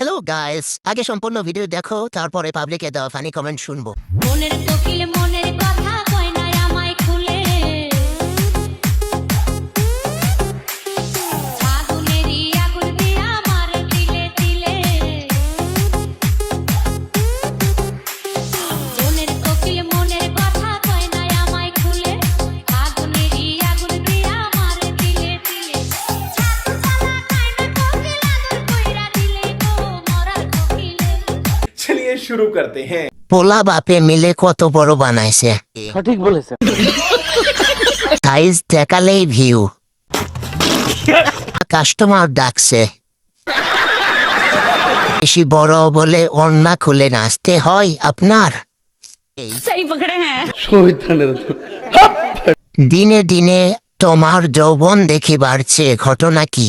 Hello guys, আগে সম্পূর্ণ video দেখো, তারপরে পাবলিকে দেওয়া ফানি কমেন্ট শুনবো। মনের কোকিল মনের কথা কয় না আমায় খুলে, আগুনেরই আগুন দিয়া আমার দিলে দিলে। মনের কোকিল মনের কথা কয় না আমায় খুলে, আগুনেরই আগুন দিয়া আমার দিলে দিলে। ছাতু চালা খায় না কোকিল আদর কইরা দিলে গো মরার কোকিলে। चलिए शुरू करते हैं। পোলা বাপে মিলে কত বড় বানাইছে, সঠিক বলেছেন। সাইজ দেখালেই ভিউ। কাস্টমার ডাকছে, বেশি বড় বলে ওড়না খুলে নাচতে হয় আপনার। দিনে দিনে তোমার যৌবন দেখে বাড়ছে, ঘটনা কি?